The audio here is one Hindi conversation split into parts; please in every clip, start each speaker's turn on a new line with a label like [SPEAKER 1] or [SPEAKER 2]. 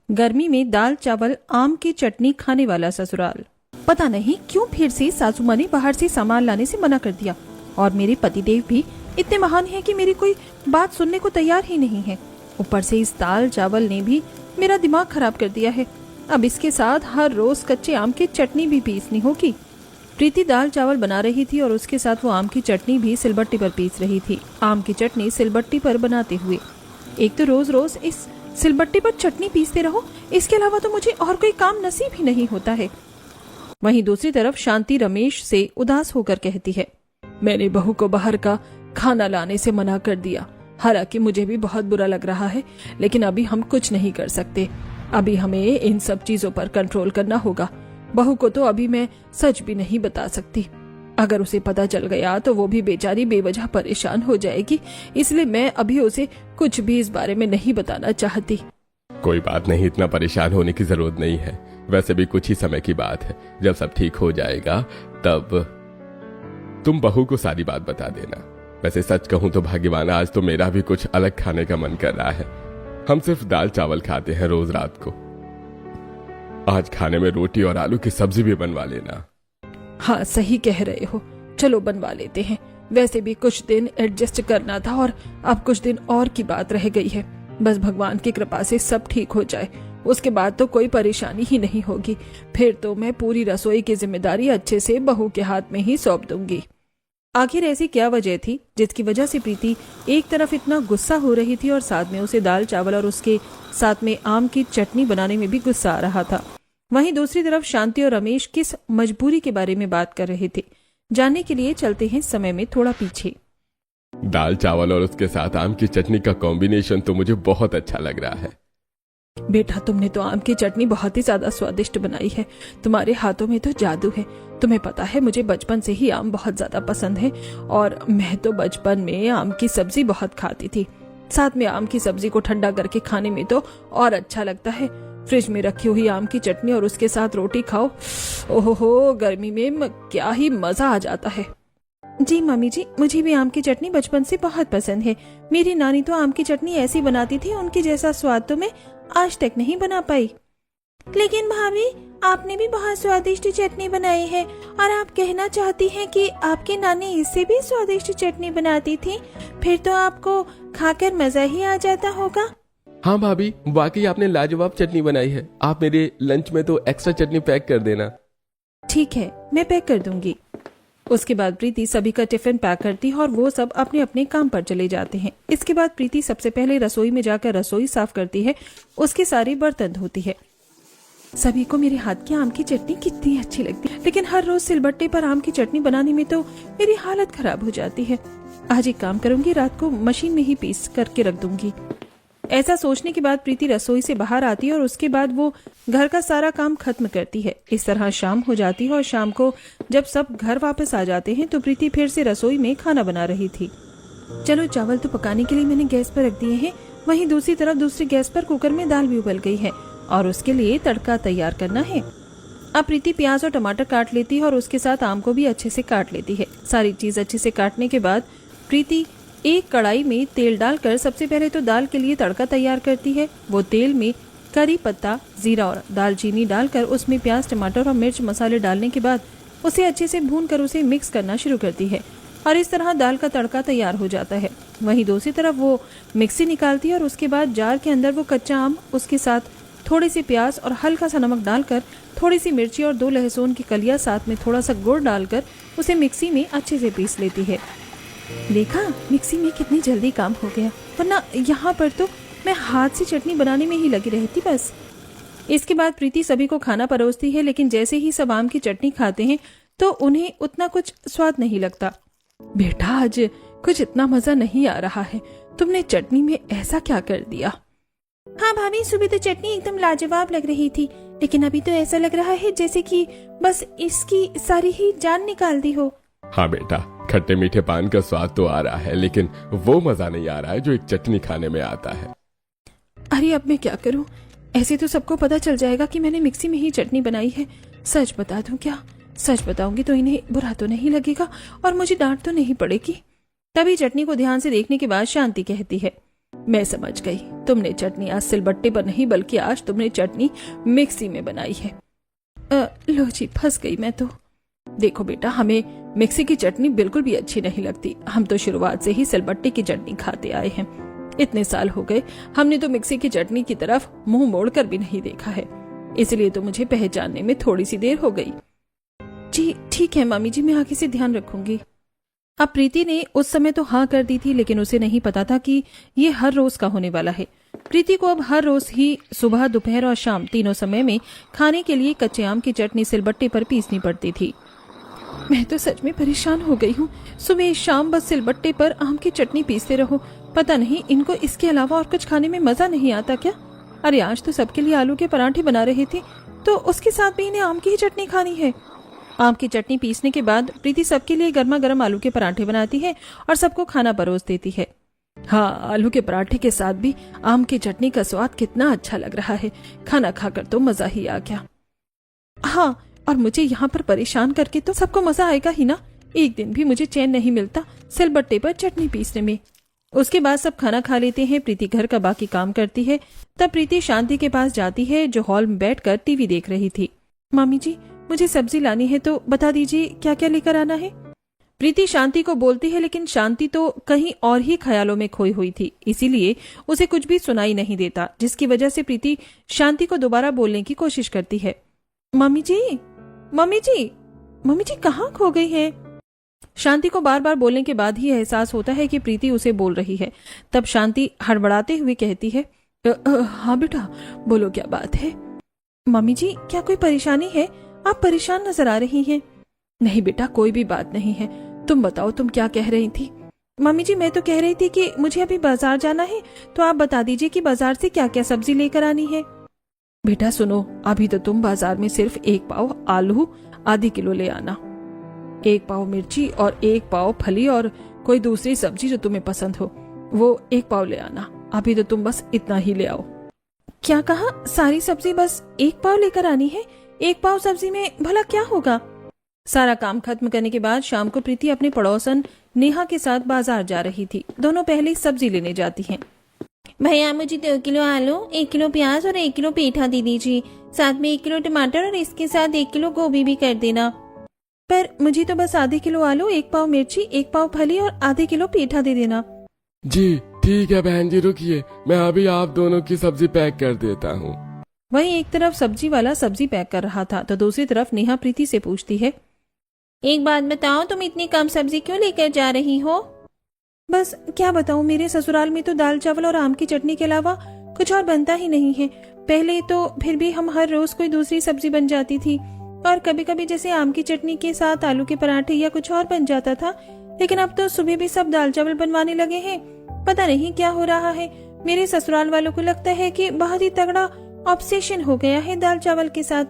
[SPEAKER 1] गर्मी में दाल चावल आम की चटनी खाने वाला ससुराल। पता नहीं क्यों फिर से सासू माँ ने बाहर से सामान लाने से मना कर दिया, और मेरे पतिदेव भी इतने महान हैं कि मेरी कोई बात सुनने को तैयार ही नहीं है। ऊपर से इस दाल चावल ने भी मेरा दिमाग खराब कर दिया है। अब इसके साथ हर रोज कच्चे आम की चटनी भी पीसनी होगी। प्रीति दाल चावल बना रही थी और उसके साथ वो आम की चटनी भी सिलबट्टी पर पीस रही थी। आम की चटनी सिलबट्टी पर बनाते हुए, एक तो रोज रोज इस सिलबट्टी पर चटनी पीसते रहो, इसके अलावा तो मुझे और कोई काम नसीब ही नहीं होता है। वहीं दूसरी तरफ शांति रमेश से उदास होकर कहती है, मैंने बहू को बाहर का खाना लाने से मना कर दिया। हालांकि मुझे भी बहुत बुरा लग रहा है, लेकिन अभी हम कुछ नहीं कर सकते। अभी हमें इन सब चीजों पर कंट्रोल करना होगा। बहू को तो अभी मैं सच भी नहीं बता सकती। अगर उसे पता चल गया तो वो भी बेचारी बेवजह परेशान हो जाएगी, इसलिए मैं अभी उसे कुछ भी इस बारे में नहीं बताना चाहती।
[SPEAKER 2] कोई बात नहीं, इतना परेशान होने की जरूरत नहीं है। वैसे भी कुछ ही समय की बात है, जब सब ठीक हो जाएगा तब तुम बहू को सारी बात बता देना। वैसे सच कहूं तो भाग्यवान, आज तो मेरा भी कुछ अलग खाने का मन कर रहा है। हम सिर्फ दाल चावल खाते हैं रोज रात को। आज खाने में रोटी और आलू की सब्जी भी बनवा लेना।
[SPEAKER 1] हाँ सही कह रहे हो, चलो बनवा लेते हैं। वैसे भी कुछ दिन एडजस्ट करना था और अब कुछ दिन और की बात रह गई है। बस भगवान की कृपा से सब ठीक हो जाए, उसके बाद तो कोई परेशानी ही नहीं होगी। फिर तो मैं पूरी रसोई की जिम्मेदारी अच्छे से बहू के हाथ में ही सौंप दूंगी। आखिर ऐसी क्या वजह थी जिसकी वजह से प्रीति एक तरफ इतना गुस्सा हो रही थी और साथ में उसे दाल चावल और उसके साथ में आम की चटनी बनाने में भी गुस्सा आ रहा था। वहीं दूसरी तरफ शांति और रमेश किस मजबूरी के बारे में बात कर रहे थे, जानने के लिए चलते हैं समय में थोड़ा पीछे।
[SPEAKER 2] दाल चावल और उसके साथ आम की चटनी का कॉम्बिनेशन तो मुझे बहुत अच्छा लग रहा है।
[SPEAKER 1] बेटा, तुमने तो आम की चटनी बहुत ही ज्यादा स्वादिष्ट बनाई है। तुम्हारे हाथों में तो जादू है। तुम्हें पता है मुझे बचपन से ही आम बहुत ज्यादा पसंद है, और मैं तो बचपन में आम की सब्जी बहुत खाती थी। साथ में आम की सब्जी को ठंडा करके खाने में तो और अच्छा लगता है। फ्रिज में रखी हुई आम की चटनी और उसके साथ रोटी खाओ, ओहो, गर्मी में क्या ही मजा आ जाता है। जी मम्मी जी, मुझे भी आम की चटनी बचपन से बहुत पसंद है। मेरी नानी तो आम की चटनी ऐसी बनाती थी, उनकी जैसा स्वाद तो मैं आज तक नहीं बना पाई। लेकिन भाभी, आपने भी बहुत स्वादिष्ट चटनी बनाई है, और आप कहना चाहती हैं कि आपकी नानी इससे भी स्वादिष्ट चटनी बनाती थी? फिर तो आपको खाकर मजा ही आ जाता होगा।
[SPEAKER 2] हाँ भाभी, वाकई आपने लाजवाब चटनी बनाई है। आप मेरे लंच में तो एक्स्ट्रा चटनी पैक कर देना।
[SPEAKER 1] ठीक है, मैं पैक कर दूंगी। उसके बाद प्रीति सभी का टिफिन पैक करती है और वो सब अपने अपने काम पर चले जाते हैं। इसके बाद प्रीति सबसे पहले रसोई में जाकर रसोई साफ करती है, उसके सारे बर्तन धोती है। सभी को मेरे हाथ की आम की चटनी कितनी अच्छी लगती है, लेकिन हर रोज सिलबट्टे पर आम की चटनी बनाने में तो मेरी हालत खराब हो जाती है। आज एक काम करूंगी, रात को मशीन में ही पीस करके रख दूंगी। ऐसा सोचने के बाद प्रीति रसोई से बाहर आती है और उसके बाद वो घर का सारा काम खत्म करती है। इस तरह शाम हो जाती है और शाम को जब सब घर वापस आ जाते हैं तो प्रीति फिर से रसोई में खाना बना रही थी। चलो, चावल तो पकाने के लिए मैंने गैस पर रख दिए हैं। वहीं दूसरी तरफ दूसरे गैस पर कुकर में दाल भी उबल गई है और उसके लिए तड़का तैयार करना है। अब प्रीति प्याज और टमाटर काट लेती है और उसके साथ आम को भी अच्छे से काट लेती है। सारी चीज अच्छे से काटने के बाद प्रीति एक कढ़ाई में तेल डालकर सबसे पहले तो दाल के लिए तड़का तैयार करती है। वो तेल में करी पत्ता, जीरा और दालचीनी डालकर उसमें प्याज, टमाटर और मिर्च मसाले डालने के बाद उसे अच्छे से भूनकर उसे मिक्स करना शुरू करती है और इस तरह दाल का तड़का तैयार हो जाता है। वहीं दूसरी तरफ वो मिक्सी निकालती है और उसके बाद जार के अंदर वो कच्चा आम, उसके साथ थोड़ी सी प्याज और हल्का सा नमक डालकर, थोड़ी सी मिर्ची और 2 लहसुन की कलियां, साथ में थोड़ा सा गुड़ डालकर उसे मिक्सी में अच्छे से पीस लेती है। देखा, मिक्सी में कितनी जल्दी काम हो गया, वरना यहाँ पर तो मैं हाथ से चटनी बनाने में ही लगी रहती बस। इसके बाद प्रीति सभी को खाना परोसती है, लेकिन जैसे ही सब आम की चटनी खाते हैं तो उन्हें उतना कुछ स्वाद नहीं लगता। बेटा, आज कुछ इतना मजा नहीं आ रहा है, तुमने चटनी में ऐसा क्या कर दिया? हाँ भाभी, सुबह तो चटनी एकदम लाजवाब लग रही थी, लेकिन अभी तो ऐसा लग रहा है जैसे कि बस इसकी सारी ही जान निकाल दी हो।
[SPEAKER 2] हाँ बेटा, खट्टे मीठे पान का स्वाद तो आ रहा है, लेकिन वो मजा नहीं आ रहा है जो एक चटनी खाने में आता है।
[SPEAKER 1] अरे अब मैं क्या करूं? ऐसे तो सबको पता चल जाएगा कि मैंने मिक्सी में ही चटनी बनाई है। सच बता दूं क्या? सच बताऊंगी तो इन्हें बुरा तो नहीं लगेगा और मुझे डांट तो नहीं पड़ेगी। तभी चटनी को ध्यान से देखने के बाद शांति कहती है, मैं समझ गई, तुमने चटनी आज सिलबट्टे पर नहीं बल्कि आज तुमने चटनी मिक्सी में बनाई है। लो जी, फंस गई मैं तो। देखो बेटा, हमें मिक्सी की चटनी बिल्कुल भी अच्छी नहीं लगती। हम तो शुरुआत से ही सिलबट्टे की चटनी खाते आए हैं। इतने साल हो गए, हमने तो मिक्सी की चटनी की तरफ मुंह मोड़कर भी नहीं देखा है, इसलिए तो मुझे पहचानने में थोड़ी सी देर हो गई। जी ठीक है मामी जी, मैं आगे से ध्यान रखूंगी। अब प्रीति ने उस समय तो हाँ कर दी थी, लेकिन उसे नहीं पता था कि ये हर रोज का होने वाला है। प्रीति को अब हर रोज ही सुबह, दोपहर और शाम तीनों समय में खाने के लिए कच्चे आम की चटनी सिलबट्टे पर पीसनी पड़ती थी। मैं तो सच में परेशान हो गई हूँ। सुबह शाम बस सिलबट्टे पर आम की चटनी पीसते रहो। पता नहीं इनको इसके अलावा और कुछ खाने में मजा नहीं आता क्या? अरे आज तो सबके लिए आलू के पराठे बना रहे थे, तो उसके साथ भी इन्हें आम की ही चटनी खानी है। आम की चटनी पीसने के बाद प्रीति सबके लिए गर्मा गर्म आलू के पराठे बनाती है और सबको खाना परोस देती है। हाँ, आलू के पराठे के साथ भी आम की चटनी का स्वाद कितना अच्छा लग रहा है। खाना खाकर तो मजा ही आ गया। हाँ, और मुझे यहाँ पर परेशान करके तो सबको मजा आएगा ही ना। एक दिन भी मुझे चैन नहीं मिलता सिलबट्टे पर चटनी पीसने में। उसके बाद सब खाना खा लेते हैं। प्रीति घर का बाकी काम करती है। तब प्रीति शांति के पास जाती है, जो हॉल में बैठकर टीवी देख रही थी। मामी जी, मुझे सब्जी लानी है, तो बता दीजिए क्या क्या लेकर आना है। प्रीति शांति को बोलती है, लेकिन शांति तो कहीं और ही ख्यालों में खोई हुई थी, इसीलिए उसे कुछ भी सुनाई नहीं देता, जिसकी वजह से प्रीति शांति को दोबारा बोलने की कोशिश करती है। मम्मी जी, मम्मी जी, मम्मी जी कहाँ खो गई है? शांति को बार बार बोलने के बाद ही एहसास होता है कि प्रीति उसे बोल रही है। तब शांति हड़बड़ाते हुए कहती है, हाँ बेटा, बोलो क्या बात है? मम्मी जी, क्या कोई परेशानी है? आप परेशान नजर आ रही हैं। नहीं बेटा, कोई भी बात नहीं है। तुम बताओ, तुम क्या कह रही थी? मम्मी जी, मैं तो कह रही थी कि मुझे अभी बाजार जाना है, तो आप बता दीजिए कि बाजार से क्या क्या सब्जी लेकर आनी है। बेटा सुनो, अभी तो तुम बाजार में सिर्फ 1 पाव आलू आधी किलो ले आना, 1 पाव मिर्ची और 1 पाव फली और कोई दूसरी सब्जी जो तुम्हें पसंद हो वो 1 पाव ले आना। अभी तो तुम बस इतना ही ले आओ। क्या कहा? सारी सब्जी बस 1 पाव लेकर आनी है? 1 पाव सब्जी में भला क्या होगा? सारा काम खत्म करने के बाद शाम को प्रीति अपने पड़ोसन नेहा के साथ बाजार जा रही थी। दोनों पहले सब्जी लेने जाती हैं। भैया, मुझे 2 किलो आलू, 1 किलो प्याज और 1 किलो पेठा दे दीजिए। साथ में 1 किलो टमाटर और इसके साथ 1 किलो गोभी भी कर देना। पर मुझे तो बस आधे किलो आलू, 1 पाव मिर्ची, 1 पाव फली और आधे किलो पेठा दे देना।
[SPEAKER 2] जी ठीक है बहन जी, रुकिए, मैं अभी आप दोनों की सब्जी पैक कर देता हूँ।
[SPEAKER 1] वहीं एक तरफ सब्जी वाला सब्जी पैक कर रहा था, तो दूसरी तरफ नेहा प्रीति से पूछती है, एक बात बताओ, तुम इतनी कम सब्जी क्यों लेकर जा रही हो? बस क्या बताऊं, मेरे ससुराल में तो दाल चावल और आम की चटनी के अलावा कुछ और बनता ही नहीं है। पहले तो फिर भी हम हर रोज कोई दूसरी सब्जी बन जाती थी, और कभी कभी जैसे आम की चटनी के साथ आलू के पराठे या कुछ और बन जाता था। लेकिन अब तो सुबह भी सब दाल चावल बनवाने लगे हैं। पता नहीं क्या हो रहा है। मेरे ससुराल वालों को लगता है कि बहुत ही तगड़ा ऑब्सेशन हो गया है दाल चावल के साथ,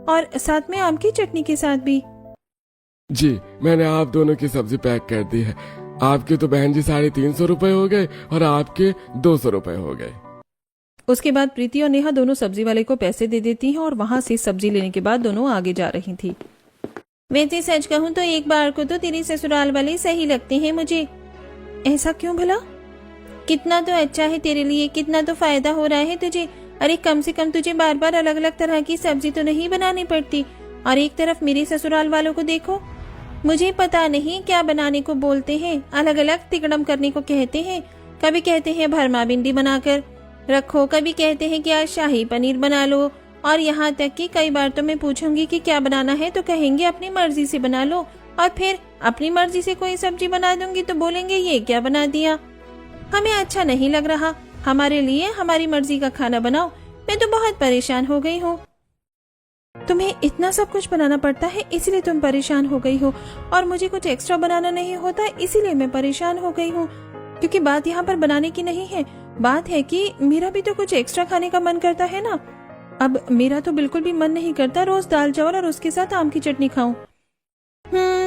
[SPEAKER 1] और साथ में आम की चटनी के साथ भी।
[SPEAKER 2] जी, मैंने आप दोनों की सब्जी पैक कर दी है। आपके तो बहन जी 350 रुपए हो गए और आपके 200 रुपए हो गए।
[SPEAKER 1] उसके बाद प्रीति और नेहा दोनों सब्जी वाले को पैसे दे देती हैं और वहां से सब्जी लेने के बाद दोनों आगे जा रही थी। वैसे सच कहूँ तो एक बार को तो तेरे ससुराल वाले सही लगते हैं मुझे। ऐसा क्यों भला? कितना तो अच्छा है तेरे लिए, कितना तो फायदा हो रहा है तुझे। अरे कम से कम तुझे बार बार अलग अलग तरह की सब्जी तो नहीं बनानी पड़ती। और एक तरफ मेरे ससुराल वालों को देखो, मुझे पता नहीं क्या बनाने को बोलते हैं, अलग अलग तिकड़म करने को कहते हैं। कभी कहते हैं भरमा भिंडी बनाकर रखो, कभी कहते हैं कि आज शाही पनीर बना लो, और यहाँ तक कि कई बार तो मैं पूछूंगी कि क्या बनाना है तो कहेंगे अपनी मर्जी से बना लो, और फिर अपनी मर्जी से कोई सब्जी बना दूंगी तो बोलेंगे ये क्या बना दिया। हमें अच्छा नहीं लग रहा, हमारे लिए हमारी मर्जी का खाना बनाओ। मैं तो बहुत परेशान हो गई हूँ। तुम्हें इतना सब कुछ बनाना पड़ता है इसलिए तुम परेशान हो गई हो, और मुझे कुछ एक्स्ट्रा बनाना नहीं होता इसीलिए मैं परेशान हो गई हूँ। क्योंकि बात यहाँ पर बनाने की नहीं है, बात है कि मेरा भी तो कुछ एक्स्ट्रा खाने का मन करता है ना। अब मेरा तो बिल्कुल भी मन नहीं करता रोज दाल चावल और उसके साथ आम की चटनी खाऊं।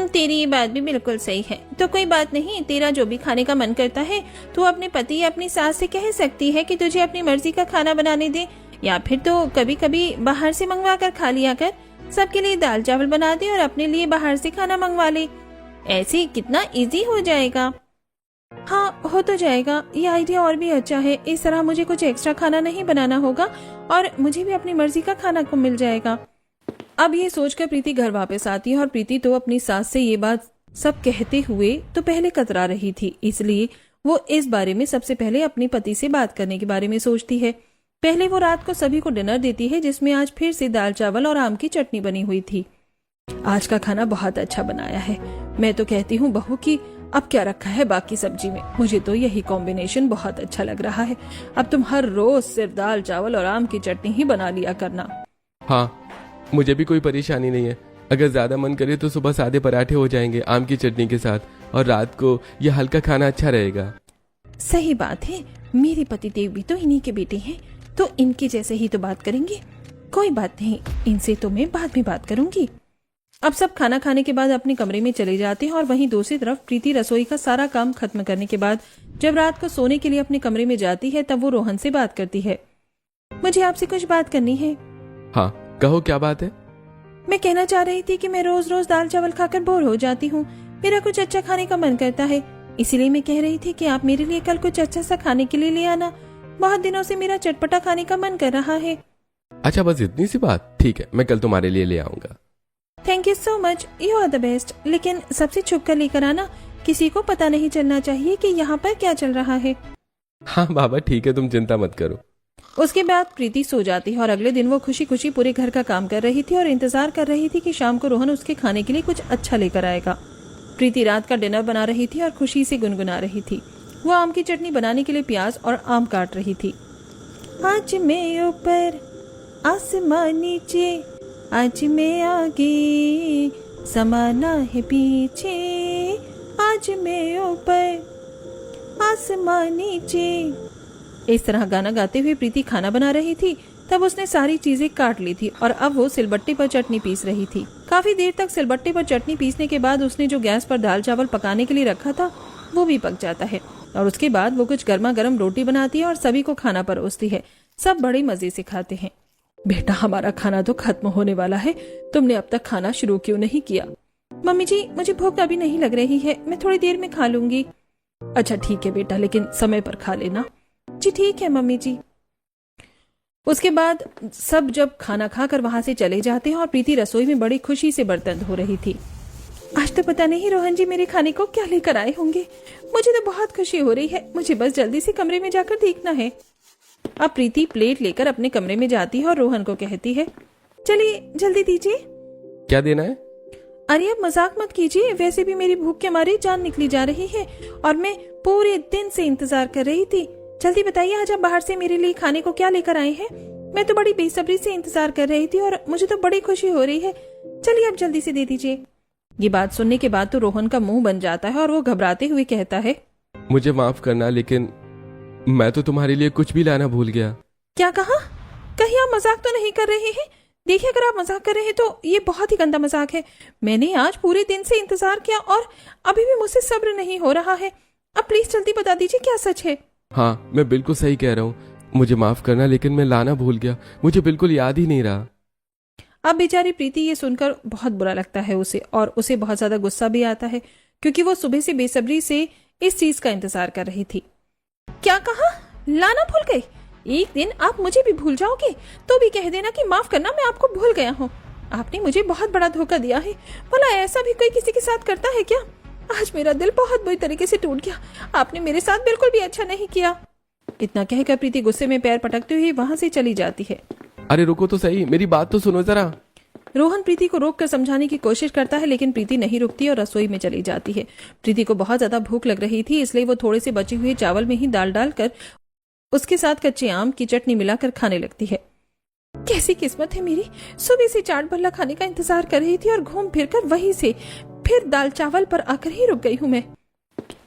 [SPEAKER 1] तेरी ये बात भी बिल्कुल सही है। तो कोई बात नहीं, तेरा जो भी खाने का मन करता है तू अपने पति या अपनी सास से कह सकती है कि तुझे अपनी मर्जी का खाना बनाने दे, या फिर तो कभी कभी बाहर से मंगवा कर खा लिया कर। सबके लिए दाल चावल बना दे और अपने लिए बाहर से खाना मंगवा ले। ऐसे कितना इजी हो जाएगा। हाँ, हो तो जाएगा। ये आइडिया और भी अच्छा है। इस तरह मुझे कुछ एक्स्ट्रा खाना नहीं बनाना होगा और मुझे भी अपनी मर्जी का खाना को मिल जाएगा। अब ये सोचकर प्रीति घर वापस आती है और प्रीति तो अपनी सास से ये बात सब कहते हुए तो पहले कतरा रही थी, इसलिए वो इस बारे में सबसे पहले अपने पति से बात करने के बारे में सोचती है। पहले वो रात को सभी को डिनर देती है, जिसमें आज फिर से दाल चावल और आम की चटनी बनी हुई थी। आज का खाना बहुत अच्छा बनाया है। मैं तो कहती हूँ बहू की अब क्या रखा है बाकी सब्जी में, मुझे तो यही कॉम्बिनेशन बहुत अच्छा लग रहा है। अब तुम हर रोज सिर्फ दाल चावल और आम की चटनी ही बना लिया करना।
[SPEAKER 2] हाँ, मुझे भी कोई परेशानी नहीं है। अगर ज्यादा मन करे तो सुबह सादे पराठे हो जाएंगे आम की चटनी के साथ, और रात को यह हल्का खाना अच्छा रहेगा।
[SPEAKER 1] सही बात है, मेरे पति देव भी तो इन्हीं के बेटे हैं, तो इनके जैसे ही तो बात करेंगे। कोई बात नहीं, इनसे तो मैं बाद में बात करूंगी। अब सब खाना खाने के बाद अपने कमरे में चले जाते हैं और वहीं दूसरी तरफ प्रीति रसोई का सारा काम खत्म करने के बाद जब रात को सोने के लिए अपने कमरे में जाती है तब वो रोहन से बात करती है। मुझे आपसे कुछ बात करनी है।
[SPEAKER 2] हाँ कहो, क्या बात है?
[SPEAKER 1] मैं कहना चाह रही थी कि मैं रोज रोज दाल चावल खाकर बोर हो जाती हूँ। मेरा कुछ अच्छा खाने का मन करता है, इसीलिए मैं कह रही थी कि आप मेरे लिए कल कुछ अच्छा सा खाने के लिए ले आना। बहुत दिनों से मेरा चटपटा खाने का मन कर रहा है।
[SPEAKER 2] अच्छा, बस इतनी सी बात? ठीक है, मैं कल तुम्हारे लिए ले आऊंगा।
[SPEAKER 1] Thank you so much, you are the best. लेकिन सबसे छुप कर लेकर आना, किसी को पता नहीं चलना चाहिए कि यहाँ पर क्या चल रहा है।
[SPEAKER 2] हाँ बाबा ठीक है, तुम चिंता मत करो।
[SPEAKER 1] उसके बाद प्रीति सो जाती है और अगले दिन वो खुशी खुशी पूरे घर का काम कर रही थी और इंतजार कर रही थी कि शाम को रोहन उसके खाने के लिए कुछ अच्छा लेकर आएगा। प्रीति रात का डिनर बना रही थी और खुशी से गुनगुना रही थी। वो आम की चटनी बनाने के लिए प्याज और आम काट रही थी। आज मैं ऊपर आसमान नीचे, आज मैं आगे समाना है पीछे, आज मैं ऊपर आसमान नीचे। इस तरह गाना गाते हुए प्रीति खाना बना रही थी। तब उसने सारी चीजें काट ली थी और अब वो सिलबट्टे पर चटनी पीस रही थी। काफी देर तक सिलबट्टे पर चटनी पीसने के बाद उसने जो गैस पर दाल चावल पकाने के लिए रखा था वो भी पक जाता है और उसके बाद वो कुछ गर्मा गर्म रोटी बनाती है और सभी को खाना परोसती है। सब बड़े मजे से खाते हैं। बेटा, हमारा खाना तो खत्म होने वाला है, तुमने अब तक खाना शुरू क्यों नहीं किया? मम्मी जी, मुझे भूख अभी नहीं लग रही है, मैं थोड़ी देर में खा लूंगी। अच्छा ठीक है बेटा, लेकिन समय पर खा लेना। जी ठीक है मम्मी जी। उसके बाद सब जब खाना खाकर वहां से चले जाते हैं और प्रीति रसोई में बड़ी खुशी से बर्तन धो रही थी। आज तो पता नहीं रोहन जी मेरे खाने को क्या लेकर आए होंगे। मुझे तो बहुत खुशी हो रही है, मुझे बस जल्दी से कमरे में जाकर देखना है। अब प्रीति प्लेट लेकर अपने कमरे में जाती है और रोहन को कहती है, चलिए जल्दी दीजिए।
[SPEAKER 2] क्या देना है?
[SPEAKER 1] अरे अब मजाक मत कीजिए, वैसे भी मेरी भूख के मारे जान निकली जा रही है और मैं पूरे दिन से इंतजार कर रही थी। जल्दी बताइए, आज आप बाहर से मेरे लिए खाने को क्या लेकर आए हैं? मैं तो बड़ी बेसब्री से इंतजार कर रही थी और मुझे तो बड़ी खुशी हो रही है। चलिए अब जल्दी से दे दीजिए। ये बात सुनने के बाद तो रोहन का मुंह बन जाता है और वो घबराते हुए कहता है,
[SPEAKER 2] मुझे माफ करना, लेकिन मैं तो तुम्हारे लिए कुछ भी लाना भूल गया।
[SPEAKER 1] क्या कहा? कहीं आप मजाक तो नहीं कर रहे हैं? देखिए, अगर आप मजाक कर रहे हैं तो ये बहुत ही गंदा मजाक है। मैंने आज पूरे दिन से इंतजार किया और अभी भी मुझसे सब्र नहीं हो रहा है। अब प्लीज जल्दी बता दीजिए क्या सच है।
[SPEAKER 2] हाँ, मैं बिल्कुल सही कह रहा हूँ। मुझे माफ करना, लेकिन मैं लाना भूल गया, मुझे बिल्कुल याद ही नहीं रहा।
[SPEAKER 1] अब बेचारी प्रीति ये सुनकर बहुत बुरा लगता है उसे, और उसे बहुत ज्यादा गुस्सा भी आता है क्योंकि वो सुबह से बेसब्री से इस चीज का इंतजार कर रही थी। क्या कहा? लाना भूल गई? एक दिन आप मुझे भी भूल जाओगे तो भी कह देना कि माफ करना, मैं आपको भूल गया हूँ। आपने मुझे बहुत बड़ा धोखा दिया है। भला ऐसा भी कोई किसी के साथ करता है क्या? आज मेरा दिल बहुत बुरी तरीके से टूट गया। आपने मेरे साथ बिल्कुल भी अच्छा नहीं किया। इतना कहकर प्रीति गुस्से में पैर पटकते हुए वहां से चली जाती है।
[SPEAKER 2] अरे रुको तो सही, मेरी बात तो सुनो जरा।
[SPEAKER 1] रोहन प्रीति को रोककर समझाने की कोशिश करता है, लेकिन प्रीति नहीं रुकती और रसोई में चली जाती है। प्रीति को बहुत ज्यादा भूख लग रही थी, इसलिए वो थोड़े से बचे हुए चावल में ही दाल डालकर उसके साथ कच्चे आम की चटनी मिलाकर खाने लगती है। कैसी किस्मत है मेरी, सुबह से चाट भल्ला खाने का इंतजार कर रही थी और घूम फिर कर वहीं से फिर दाल चावल पर आकर ही रुक गई हूँ मैं।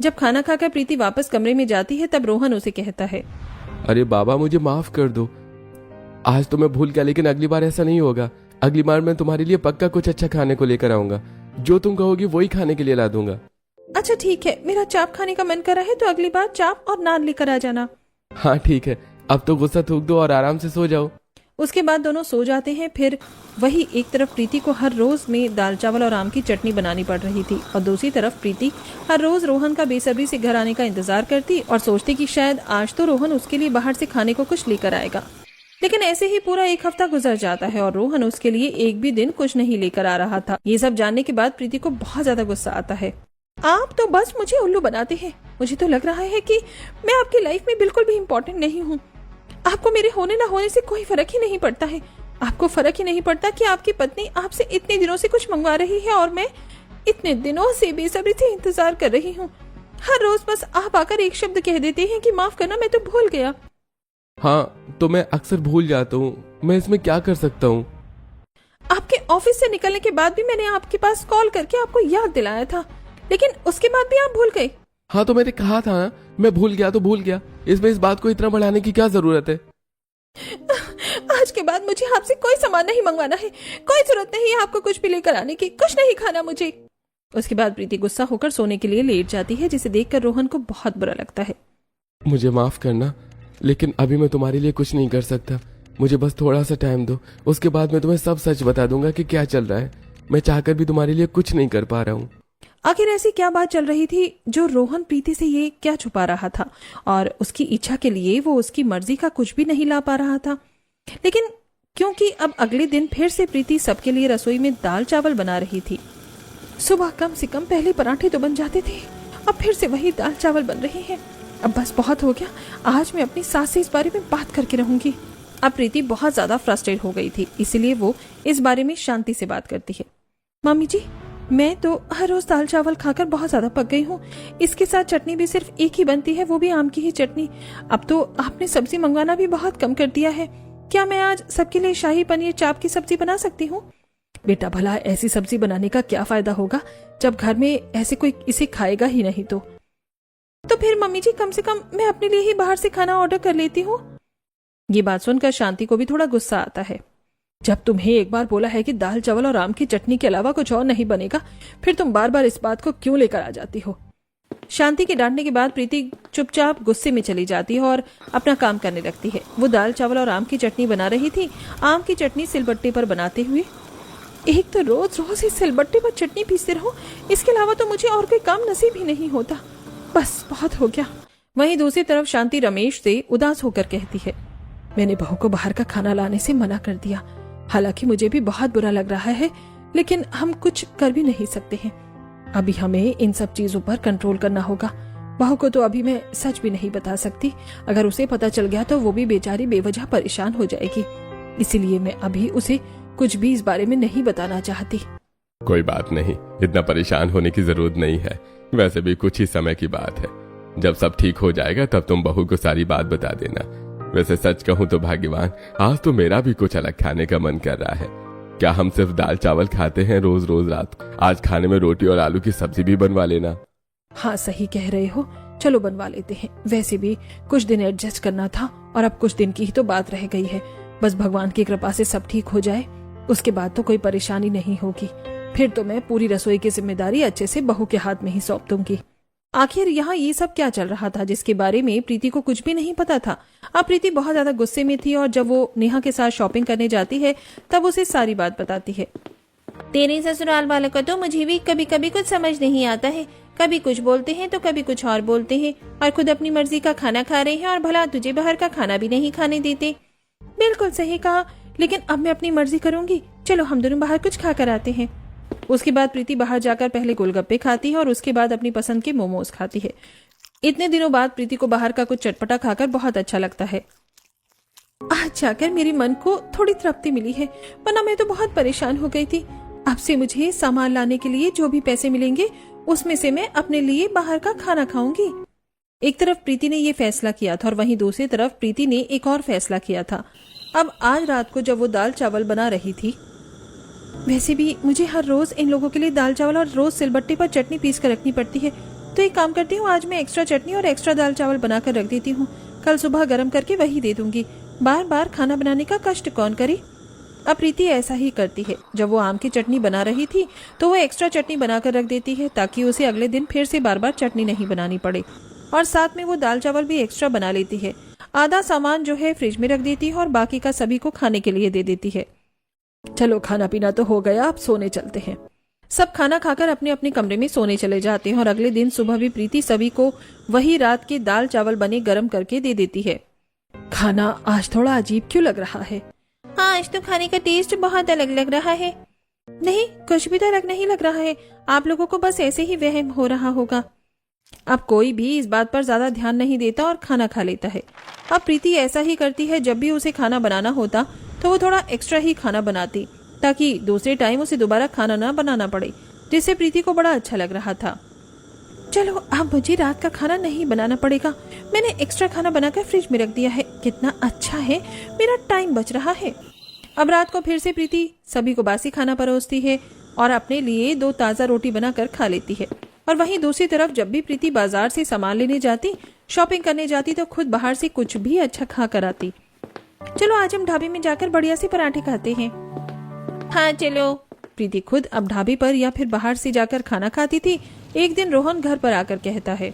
[SPEAKER 1] जब खाना खाकर प्रीति वापस कमरे में जाती है तब रोहन उसे कहता है,
[SPEAKER 2] अरे बाबा, मुझे माफ कर दो। आज तो मैं भूल गया, लेकिन अगली बार ऐसा नहीं होगा। अगली बार मैं तुम्हारे लिए पक्का कुछ अच्छा खाने को लेकर आऊंगा। जो तुम कहोगी वही खाने के लिए ला दूंगा।
[SPEAKER 1] अच्छा ठीक है, मेरा चाप खाने का मन कर रहा है तो अगली बार चाप और नान लेकर आ जाना।
[SPEAKER 2] हाँ ठीक है, अब तो गुस्सा थूक दो और आराम से सो जाओ।
[SPEAKER 1] उसके बाद दोनों सो जाते हैं। फिर वही एक तरफ प्रीति को हर रोज में दाल चावल और आम की चटनी बनानी पड़ रही थी और दूसरी तरफ प्रीति हर रोज रोहन का बेसब्री से घर आने का इंतजार करती और सोचती कि शायद आज तो रोहन उसके लिए बाहर से खाने को कुछ लेकर आएगा। लेकिन ऐसे ही पूरा एक हफ्ता गुजर जाता है और रोहन उसके लिए एक भी दिन कुछ नहीं लेकर आ रहा था। ये सब जानने के बाद प्रीति को बहुत ज्यादा गुस्सा आता है। आप तो बस मुझे उल्लू बनाते हैं। मुझे तो लग रहा है कि मैं आपकी लाइफ में बिल्कुल भी इम्पोर्टेंट नहीं हूँ। आपको मेरे होने ना होने से कोई फर्क ही नहीं पड़ता है। आपको फर्क ही नहीं पड़ता कि आपकी पत्नी आपसे इतने दिनों से कुछ मंगवा रही है और मैं इतने दिनों से बेसब्री से इंतजार कर रही हूँ। हर रोज बस आप आकर एक शब्द कह देते हैं कि माफ करना, मैं तो भूल गया।
[SPEAKER 2] हाँ, तो मैं अक्सर भूल जाता हूँ, मैं इसमें क्या कर सकता हूँ।
[SPEAKER 1] आपके ऑफिस से निकलने के बाद भी मैंने आपके पास कॉल करके आपको याद दिलाया था, लेकिन उसके बाद भी आप भूल गए।
[SPEAKER 2] हाँ, तो मैंने कहा था ना, मैं भूल गया तो भूल गया। इसमें इस बात को इतना बढ़ाने की क्या जरूरत है।
[SPEAKER 1] आज के बाद मुझे आपसे कोई सामान नहीं मंगवाना है। कोई जरूरत नहीं है आपको कुछ भी लेकर आने की। कुछ नहीं खाना मुझे। उसके बाद प्रीति गुस्सा होकर सोने के लिए लेट जाती है, जिसे देखकर रोहन को बहुत बुरा लगता है।
[SPEAKER 2] मुझे माफ करना, लेकिन अभी मैं तुम्हारे लिए कुछ नहीं कर सकता। मुझे बस थोड़ा सा टाइम दो, उसके बाद मैं तुम्हें सब सच बता दूंगा कि क्या चल रहा है। मैं चाहकर भी तुम्हारे लिए कुछ नहीं कर पा रहा हूँ।
[SPEAKER 1] आखिर ऐसी क्या बात चल रही थी जो रोहन प्रीति से ये क्या छुपा रहा था और उसकी इच्छा के लिए वो उसकी मर्जी का कुछ भी नहीं ला पा रहा था। लेकिन क्योंकि अब अगले दिन फिर से प्रीति सबके लिए रसोई में दाल चावल बना रही थी। सुबह कम से कम पहले पराठे तो बन जाते थे, अब फिर से वही दाल चावल बन रहे हैं। अब बस बहुत हो गया। आज मैं अपनी सास से इस बारे में बात करके रहूंगी। अब प्रीति बहुत ज्यादा फ्रस्ट्रेट हो गई थी, इसलिए वो इस बारे में शांति से बात करती है। मम्मी जी, मैं तो हर रोज दाल चावल खाकर बहुत ज्यादा पक गई हूँ। इसके साथ चटनी भी सिर्फ एक ही बनती है, वो भी आम की ही चटनी। अब तो आपने सब्जी मंगवाना भी बहुत कम कर दिया है। क्या मैं आज सबके लिए शाही पनीर चाप की सब्जी बना सकती हूँ? बेटा, भला ऐसी सब्जी बनाने का क्या फायदा होगा जब घर में ऐसे कोई इसे खाएगा ही नहीं। तो फिर मम्मी जी, कम से कम मैं अपने लिए ही बाहर से खाना ऑर्डर कर लेती हूँ। ये बात सुनकर शांति को भी थोड़ा गुस्सा आता है। जब तुम्हें एक बार बोला है कि दाल चावल और आम की चटनी के अलावा कुछ और नहीं बनेगा, फिर तुम बार बार इस बात को क्यों लेकर आ जाती हो? शांति के डांटने के बाद प्रीति चुपचाप गुस्से में चली जाती है और अपना काम करने लगती है। वो दाल चावल और आम की चटनी बना रही थी। आम की चटनी सिलबट्टे पर बनाते हुए, एक तो रोज रोज इस सिलबट्टे पर चटनी पीसते रहो, इसके अलावा तो मुझे और कोई काम नसीब ही नहीं होता। बस बहुत हो गया। वहीं दूसरी तरफ शांति रमेश से उदास होकर कहती है, मैंने बहू को बाहर का खाना लाने से मना कर दिया। हालांकि मुझे भी बहुत बुरा लग रहा है, लेकिन हम कुछ कर भी नहीं सकते हैं। अभी हमें इन सब चीजों पर कंट्रोल करना होगा। बहू को तो अभी मैं सच भी नहीं बता सकती। अगर उसे पता चल गया तो वो भी बेचारी बेवजह परेशान हो जाएगी। इसीलिए मैं अभी उसे कुछ भी इस बारे में नहीं बताना चाहती।
[SPEAKER 2] कोई बात नहीं, इतना परेशान होने की जरूरत नहीं है। वैसे भी कुछ ही समय की बात है। जब सब ठीक हो जाएगा तब तुम बहू को सारी बात बता देना। वैसे सच कहूं तो भाग्यवान, आज तो मेरा भी कुछ अलग खाने का मन कर रहा है। क्या हम सिर्फ दाल चावल खाते हैं रोज रोज रात को? आज खाने में रोटी और आलू की सब्जी भी बनवा लेना।
[SPEAKER 1] हाँ, सही कह रहे हो। चलो बनवा लेते हैं। वैसे भी कुछ दिन एडजस्ट करना था और अब कुछ दिन की ही तो बात रह गई है। बस भगवान की कृपा से सब ठीक हो जाए, उसके बाद तो कोई परेशानी नहीं होगी। फिर तो मैं पूरी रसोई की जिम्मेदारी अच्छे से बहू के हाथ में ही सौंप दूंगी। आखिर यहाँ ये सब क्या चल रहा था जिसके बारे में प्रीति को कुछ भी नहीं पता था। अब प्रीति बहुत ज्यादा गुस्से में थी और जब वो नेहा के साथ शॉपिंग करने जाती है तब उसे सारी बात बताती है।
[SPEAKER 3] तेरे ससुराल वालों का तो मुझे भी कभी कभी कुछ समझ नहीं आता है। कभी कुछ बोलते हैं तो कभी कुछ और बोलते हैं और खुद अपनी मर्जी का खाना खा रहे हैं और भला तुझे बाहर का खाना भी नहीं खाने देते।
[SPEAKER 1] बिल्कुल सही कहा, लेकिन अब मैं अपनी मर्जी करूंगी। चलो हम दोनों बाहर कुछ खा कर आते हैं। उसके बाद प्रीति बाहर जाकर पहले गोलगप्पे खाती है और उसके बाद अपनी पसंद के मोमोज खाती है। इतने दिनों बाद प्रीति को बाहर का कुछ चटपटा खाकर बहुत अच्छा लगता है। आज जाकर मेरे मन को थोड़ी तृप्ति मिली है, वरना मैं तो बहुत परेशान हो गई थी। अब से मुझे सामान लाने के लिए जो भी पैसे मिलेंगे उसमें से मैं अपने लिए बाहर का खाना खाऊंगी। एक तरफ प्रीति ने ये फैसला किया था और वहीं दूसरी तरफ प्रीति ने एक और फैसला किया था। अब आज रात को जब वो दाल चावल बना रही थी, वैसे भी मुझे हर रोज इन लोगों के लिए दाल चावल और रोज सिलबट्टे पर चटनी पीस कर रखनी पड़ती है। तो एक काम करती हूँ, आज मैं एक्स्ट्रा चटनी और एक्स्ट्रा दाल चावल बनाकर रख देती हूँ। कल सुबह गर्म करके वही दे दूंगी। बार बार खाना बनाने का कष्ट कौन करे। अब प्रीति ऐसा ही करती है। जब वो आम की चटनी बना रही थी तो वो एक्स्ट्रा चटनी बनाकर रख देती है ताकि उसे अगले दिन फिर से बार बार चटनी नहीं बनानी पड़े, और साथ में वो दाल चावल भी एक्स्ट्रा बना लेती है। आधा सामान जो है फ्रिज में रख देती है और बाकी का सभी को खाने के लिए दे देती है। चलो खाना पीना तो हो गया, अब सोने चलते हैं। सब खाना खाकर अपने अपने कमरे में सोने चले जाते हैं और अगले दिन सुबह भी प्रीति सभी को वही रात के दाल चावल बने गरम करके दे देती है। खाना आज थोड़ा अजीब क्यों लग रहा है?
[SPEAKER 3] हाँ, आज तो खाने का टेस्ट बहुत अलग लग रहा है। नहीं, कुछ भी तो अलग नहीं लग रहा है। आप लोगों को बस ऐसे ही वहम हो रहा होगा।
[SPEAKER 1] अब कोई भी इस बात पर ज्यादा ध्यान नहीं देता और खाना खा लेता है। अब प्रीति ऐसा ही करती है, जब भी उसे खाना बनाना होता तो वो थोड़ा एक्स्ट्रा ही खाना बनाती ताकि दूसरे टाइम उसे दोबारा खाना ना बनाना पड़े, जिससे प्रीति को बड़ा अच्छा लग रहा था। चलो अब मुझे रात का खाना नहीं बनाना पड़ेगा, मैंने एक्स्ट्रा खाना बनाकर फ्रिज में रख दिया है। कितना अच्छा है, मेरा टाइम बच रहा है। अब रात को फिर से प्रीति सभी को बासी खाना परोसती है और अपने लिए 2 ताज़ा रोटी बनाकर खा लेती है। और वहीं दूसरी तरफ जब भी प्रीति बाजार से सामान लेने जाती, शॉपिंग करने जाती, तो खुद बाहर से कुछ भी अच्छा खा कर आती। चलो आज हम ढाबे में जाकर बढ़िया से पराठे खाते हैं।
[SPEAKER 3] हाँ चलो।
[SPEAKER 1] प्रीति खुद अब ढाबे पर या फिर बाहर से जाकर खाना खाती थी। एक दिन रोहन घर पर आकर कहता है,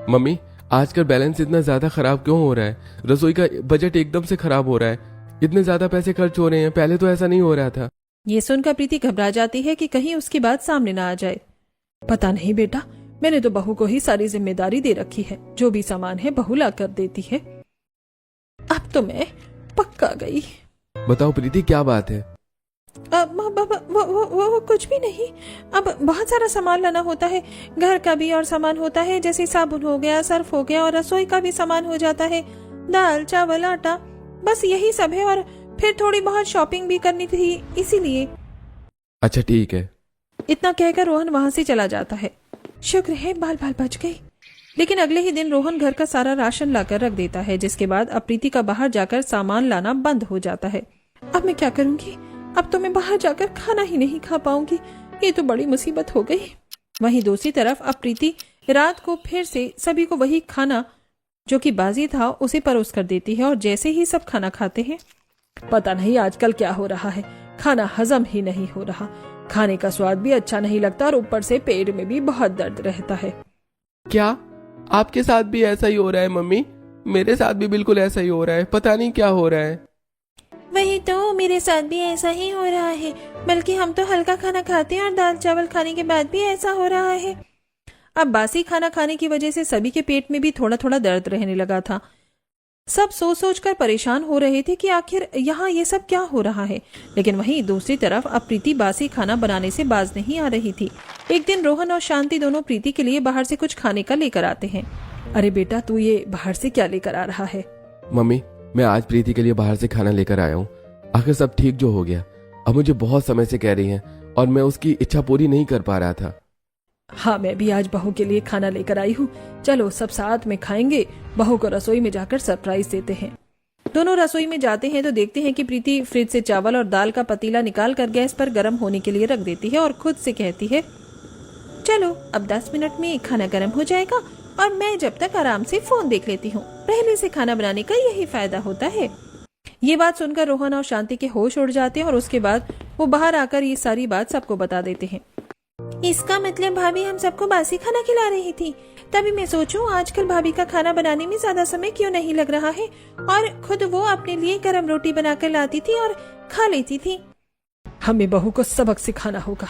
[SPEAKER 2] मम्मी आजकल बैलेंस इतना ज्यादा खराब क्यों हो रहा है? रसोई का बजट एकदम से खराब हो रहा है, इतने ज्यादा पैसे खर्च हो रहे हैं, पहले तो ऐसा नहीं हो रहा था।
[SPEAKER 1] ये सुनकर प्रीति घबरा जाती है कि कहीं उसकी बात सामने ना आ जाए। पता नहीं बेटा, मैंने तो बहू को ही सारी जिम्मेदारी दे रखी है, जो भी सामान है बहू ला कर देती है। अब तो मैं पक्का गई।
[SPEAKER 2] बताओ प्रीति क्या बात है?
[SPEAKER 1] वो कुछ भी नहीं। अब बहुत सारा सामान लाना होता है, घर का भी और सामान होता है, जैसे साबुन हो गया, सर्फ हो गया, और रसोई का भी सामान हो जाता है, दाल चावल आटा, बस यही सब है। और फिर थोड़ी बहुत शॉपिंग भी करनी थी, इसीलिए।
[SPEAKER 2] अच्छा ठीक है।
[SPEAKER 1] इतना कहकर रोहन वहां से चला जाता है। शुक्र है बाल बाल बच गए। लेकिन अगले ही दिन रोहन घर का सारा राशन लाकर रख देता है, जिसके बाद अब प्रीति का बाहर जाकर सामान लाना बंद हो जाता है। अब मैं क्या करूंगी? अब तो मैं बाहर जाकर खाना ही नहीं खा पाऊंगी, ये तो बड़ी मुसीबत हो गई। वहीं दूसरी तरफ अब प्रीति रात को फिर से सभी को वही खाना जो कि बाजी था उसे परोस कर देती है। और जैसे ही सब खाना खाते हैं, पता नहीं आजकल क्या हो रहा है, खाना हजम ही नहीं हो रहा, खाने का स्वाद भी अच्छा नहीं लगता और ऊपर से पेट में भी बहुत दर्द रहता है।
[SPEAKER 2] क्या आपके साथ भी ऐसा ही हो रहा है मम्मी? मेरे साथ भी बिल्कुल ऐसा ही हो रहा है, पता नहीं क्या हो रहा है।
[SPEAKER 3] वही तो, मेरे साथ भी ऐसा ही हो रहा है, बल्कि हम तो हल्का खाना खाते हैं और दाल चावल खाने के बाद भी ऐसा हो रहा है।
[SPEAKER 1] अब बासी खाना खाने की वजह से सभी के पेट में भी थोड़ा थोड़ा दर्द रहने लगा था। सब सोच सोच कर परेशान हो रहे थे कि आखिर यहाँ ये सब क्या हो रहा है। लेकिन वहीं दूसरी तरफ अब प्रीति बासी खाना बनाने से बाज नहीं आ रही थी। एक दिन रोहन और शांति दोनों प्रीति के लिए बाहर से कुछ खाने का लेकर आते हैं। अरे बेटा, तू ये बाहर से क्या लेकर आ रहा है?
[SPEAKER 2] मम्मी मैं आज प्रीति के लिए बाहर से खाना लेकर आया हूँ। आखिर सब ठीक जो हो गया। अब मुझे बहुत समय से कह रही हैं और मैं उसकी इच्छा पूरी नहीं कर पा रहा था।
[SPEAKER 1] हाँ, मैं भी आज बहू के लिए खाना लेकर आई हूँ। चलो सब साथ में खाएंगे। बहू को रसोई में जाकर सरप्राइज देते हैं। दोनों रसोई में जाते हैं तो देखते हैं कि प्रीति फ्रिज से चावल और दाल का पतीला निकाल कर गैस पर गर्म होने के लिए रख देती है और खुद से कहती है, चलो अब 10 मिनट में खाना गर्म हो जाएगा और मैं जब तक आराम से फोन देख लेती हूँ। पहले से खाना बनाने का यही फायदा होता है। ये बात सुनकर रोहन और शांति के होश उड़ जाते हैं और उसके बाद वो बाहर आकर ये सारी बात सबको बता देते हैं।
[SPEAKER 3] इसका मतलब भाभी हम सबको बासी खाना खिला रही थी। तभी मैं सोचूं आजकल भाभी का खाना बनाने में ज्यादा समय क्यों नहीं लग रहा है, और खुद वो अपने लिए गरम रोटी बनाकर लाती थी और खा लेती थी।
[SPEAKER 1] हमें बहू को सबक सिखाना होगा।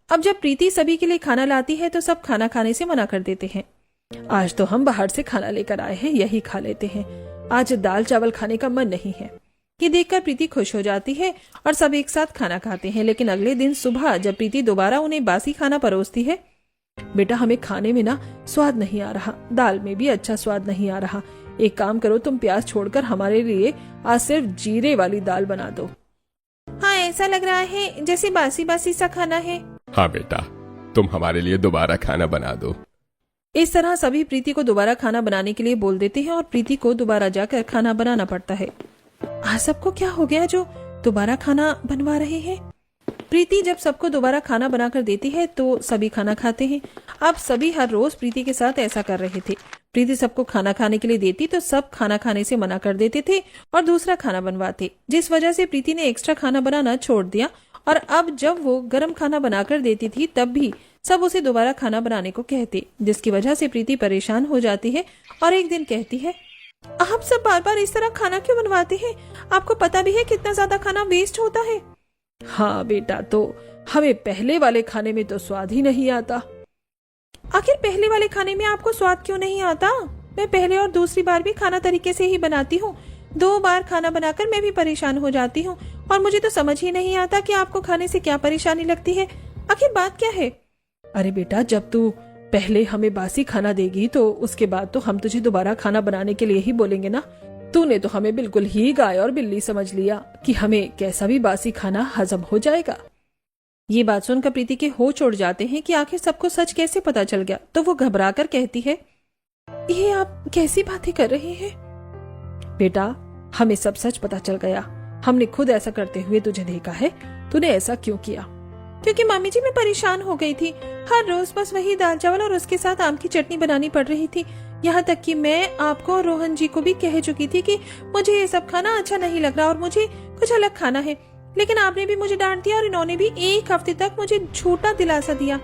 [SPEAKER 1] अब जब प्रीति सभी के लिए खाना लाती है तो सब खाना खाने से मना कर देते हैं। आज तो हम बाहर से खाना लेकर आए हैं, यही खा लेते हैं। आज दाल चावल खाने का मन नहीं है। ये देखकर प्रीति खुश हो जाती है और सब एक साथ खाना खाते हैं। लेकिन अगले दिन सुबह जब प्रीति दोबारा उन्हें बासी खाना परोसती है, बेटा हमें खाने में ना स्वाद नहीं आ रहा, दाल में भी अच्छा स्वाद नहीं आ रहा। एक काम करो, तुम प्याज छोड़कर हमारे लिए आज सिर्फ जीरे वाली दाल बना दो।
[SPEAKER 3] हाँ, ऐसा लग रहा है जैसे बासी बासी सा खाना है।
[SPEAKER 2] हाँ बेटा, तुम हमारे लिए दोबारा खाना बना दो।
[SPEAKER 1] इस तरह सभी प्रीति को दोबारा खाना बनाने के लिए बोल देते हैं और प्रीति को दोबारा जाकर खाना बनाना पड़ता है। आज सबको क्या हो गया जो दोबारा खाना बनवा रहे हैं? प्रीति जब सबको दोबारा खाना बनाकर देती है तो सभी खाना खाते हैं। अब सभी हर रोज प्रीति के साथ ऐसा कर रहे थे। प्रीति सबको खाना खाने के लिए देती तो सब खाना खाने से मना कर देते थे और दूसरा खाना बनवाते, जिस वजह से प्रीति ने एक्स्ट्रा खाना बनाना छोड़ दिया। और अब जब वो गर्म खाना बनाकर देती थी तब भी सब उसे दोबारा खाना बनाने को कहते, जिसकी वजह से प्रीति परेशान हो जाती है और एक दिन कहती है,
[SPEAKER 3] आप सब बार बार इस तरह खाना क्यों बनवाते हैं? आपको पता भी है कितना ज्यादा खाना वेस्ट होता है।
[SPEAKER 1] हाँ बेटा, तो हमें पहले वाले खाने में तो स्वाद ही नहीं आता।
[SPEAKER 3] आखिर पहले वाले खाने में आपको स्वाद क्यों नहीं आता? मैं पहले और दूसरी बार भी खाना तरीके से ही बनाती हूँ। 2 बार खाना बनाकर मैं भी परेशान हो जाती हूँ और मुझे तो समझ ही नहीं आता कि आपको खाने से क्या परेशानी लगती है। आखिर बात क्या है?
[SPEAKER 1] अरे बेटा, जब तू पहले हमें बासी खाना देगी तो उसके बाद तो हम तुझे दोबारा खाना बनाने के लिए ही बोलेंगे ना। तूने तो हमें बिल्कुल ही गाय और बिल्ली समझ लिया कि हमें कैसा भी बासी खाना हजम हो जाएगा।
[SPEAKER 3] ये बात सुनकर प्रीति के होश उड़ जाते हैं कि आखिर सबको सच कैसे पता चल गया। तो वो घबराकर कहती है, ये आप कैसी बातें कर रहे हैं?
[SPEAKER 1] बेटा, हमें सब सच पता चल गया। हमने खुद ऐसा करते हुए तुझे देखा है। तूने ऐसा क्यों किया?
[SPEAKER 3] क्योंकि मामी जी मैं परेशान हो गई थी। हर रोज बस वही दाल चावल और उसके साथ आम की चटनी बनानी पड़ रही थी। यहाँ तक कि मैं आपको और रोहन जी को भी कह चुकी थी कि मुझे ये सब खाना अच्छा नहीं लग रहा और मुझे कुछ अलग खाना है। लेकिन आपने भी मुझे डांट दिया और इन्होंने भी 1 हफ्ते तक मुझे झूठा दिलासा दिया।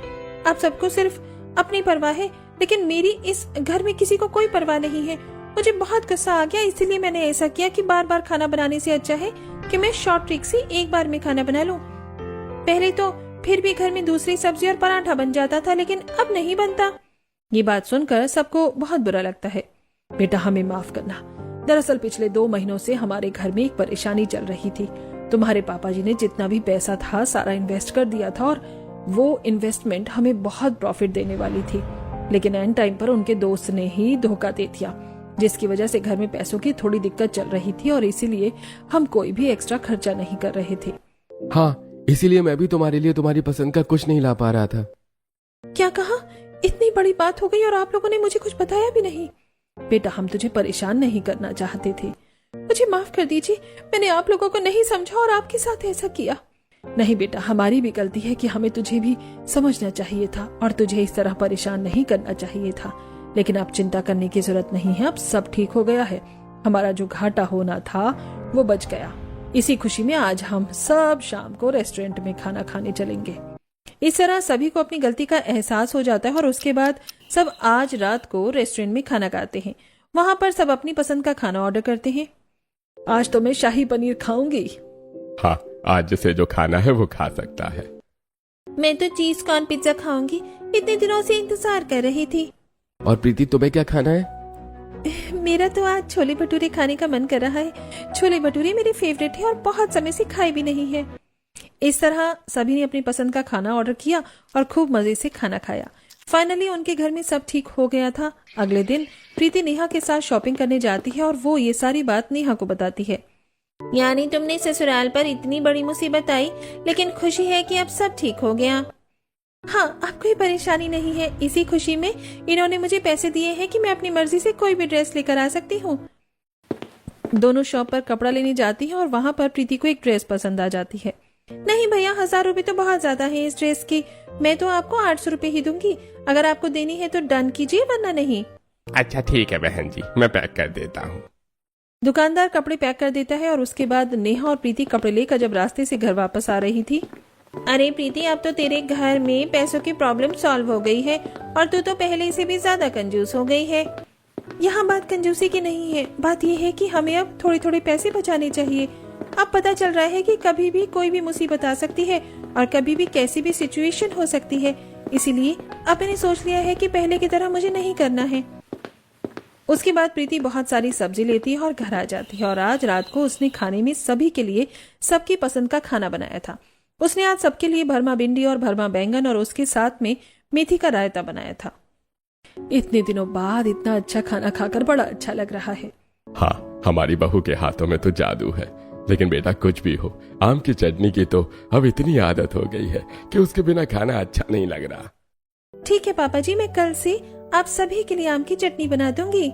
[SPEAKER 3] आप सबको सिर्फ अपनी परवाह है, लेकिन मेरी इस घर में किसी को कोई परवाह नहीं है। मुझे बहुत गुस्सा आ गया, इसीलिए मैंने ऐसा किया कि बार बार खाना बनाने से अच्छा है कि मैं शॉर्ट ट्रिक से एक बार में खाना बना लूं। पहले तो फिर भी घर में दूसरी सब्जी और पराठा बन जाता था, लेकिन अब नहीं बनता।
[SPEAKER 1] ये बात सुनकर सबको बहुत बुरा लगता है। बेटा, हमें माफ करना। दरअसल पिछले 2 महीनों से हमारे घर में एक परेशानी चल रही थी। तुम्हारे पापा जी ने जितना भी पैसा था सारा इन्वेस्ट कर दिया था और वो इन्वेस्टमेंट हमें बहुत प्रॉफिट देने वाली थी, लेकिन एंड टाइम पर उनके दोस्त ने ही धोखा दे दिया, जिसकी वजह से घर में पैसों की थोड़ी दिक्कत चल रही थी और इसीलिए हम कोई भी एक्स्ट्रा खर्चा नहीं कर रहे थे।
[SPEAKER 2] हाँ, इसीलिए मैं भी तुम्हारे लिए तुम्हारी पसंद का कुछ नहीं ला पा रहा था।
[SPEAKER 3] क्या कहा? इतनी बड़ी बात हो गई और आप लोगों ने मुझे कुछ बताया भी नहीं।
[SPEAKER 1] बेटा, हम तुझे परेशान नहीं करना चाहते थे।
[SPEAKER 3] मुझे माफ कर दीजिए, मैंने आप लोगों को नहीं समझा और आपके साथ ऐसा किया।
[SPEAKER 1] नहीं बेटा, हमारी भी गलती है कि हमें तुझे भी समझना चाहिए था और तुझे इस तरह परेशान नहीं करना चाहिए था। लेकिन अब चिंता करने की जरूरत नहीं है, अब सब ठीक हो गया है। हमारा जो घाटा होना था वो बच गया। इसी खुशी में आज हम सब शाम को रेस्टोरेंट में खाना खाने चलेंगे।
[SPEAKER 3] इस तरह सभी को अपनी गलती का एहसास हो जाता है और उसके बाद सब आज रात को रेस्टोरेंट में खाना खाते हैं। वहाँ पर सब अपनी पसंद का खाना ऑर्डर करते हैं।
[SPEAKER 1] आज तो मैं शाही पनीर खाऊंगी।
[SPEAKER 2] हाँ, आज जिसे जो खाना है वो खा सकता है।
[SPEAKER 3] मैं तो चीज कॉर्न पिज्जा खाऊंगी, इतने दिनों से इंतजार कर रही थी।
[SPEAKER 2] और प्रीति, तुम्हें क्या खाना है?
[SPEAKER 3] मेरा तो आज छोले भटूरे खाने का मन कर रहा है। छोले भटूरे मेरे फेवरेट है और बहुत समय से खाए भी नहीं है। इस तरह सभी ने अपनी पसंद का खाना ऑर्डर किया और खूब मजे से खाना खाया। फाइनली उनके घर में सब ठीक हो गया था। अगले दिन प्रीति नेहा के साथ शॉपिंग करने जाती है और वो ये सारी बात नेहा को बताती है। यानी तुमने ससुराल पर इतनी बड़ी मुसीबत आई, लेकिन खुशी है कि अब सब ठीक हो गया। हाँ, अब कोई परेशानी नहीं है। इसी खुशी में इन्होंने मुझे पैसे दिए हैं कि मैं अपनी मर्जी से कोई भी ड्रेस लेकर आ सकती हूँ। दोनों शॉप पर कपड़ा लेने जाती है और वहाँ पर प्रीति को एक ड्रेस पसंद आ जाती है। नहीं भैया, 1000 रुपए तो बहुत ज्यादा है इस ड्रेस की। मैं तो आपको 800 रुपए ही दूंगी। अगर आपको देनी है तो डन कीजिए, वरना नहीं।
[SPEAKER 2] अच्छा ठीक है बहन जी, मैं पैक कर देता हूँ।
[SPEAKER 3] दुकानदार कपड़े पैक कर देता है और उसके बाद नेहा और प्रीति कपड़े लेकर जब रास्ते से घर वापस आ रही थी। अरे प्रीति, अब तो तेरे घर में पैसों की प्रॉब्लम सॉल्व हो गई है और तू तो पहले से भी ज्यादा कंजूस हो गई है। यहाँ बात कंजूसी की नहीं है, बात यह है कि हमें अब थोड़े थोड़े पैसे बचाने चाहिए। अब पता चल रहा है कि कभी भी कोई भी मुसीबत आ सकती है और कभी भी कैसी भी सिचुएशन हो सकती है। इसीलिए अब मैंने सोच लिया है कि पहले की तरह मुझे नहीं करना है। उसके बाद प्रीति बहुत सारी सब्जी लेती है और घर आ जाती है और आज रात को उसने खाने में सभी के लिए सबकी पसंद का खाना बनाया था। उसने आज सबके लिए भरमा भिंडी और भरमा बैंगन और उसके साथ में मेथी का रायता बनाया था।
[SPEAKER 1] इतने दिनों बाद इतना अच्छा खाना खाकर बड़ा अच्छा लग रहा है।
[SPEAKER 2] हाँ, हमारी बहू के हाथों में तो जादू है। लेकिन बेटा, कुछ भी हो, आम की चटनी की तो अब इतनी आदत हो गई है कि उसके बिना खाना अच्छा नहीं लग रहा।
[SPEAKER 3] ठीक है पापा जी, मैं कल से आप सभी के लिए आम की चटनी बना दूंगी।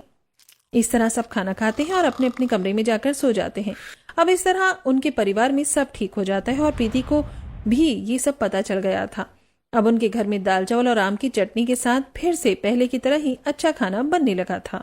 [SPEAKER 3] इस तरह सब खाना खाते हैं और अपने अपने कमरे में जाकर सो जाते हैं। अब इस तरह उनके परिवार में सब ठीक हो जाता है और प्रीति को भी ये सब पता चल गया था। अब उनके घर में दाल चावल और आम की चटनी के साथ फिर से पहले की तरह ही अच्छा खाना बनने लगा था।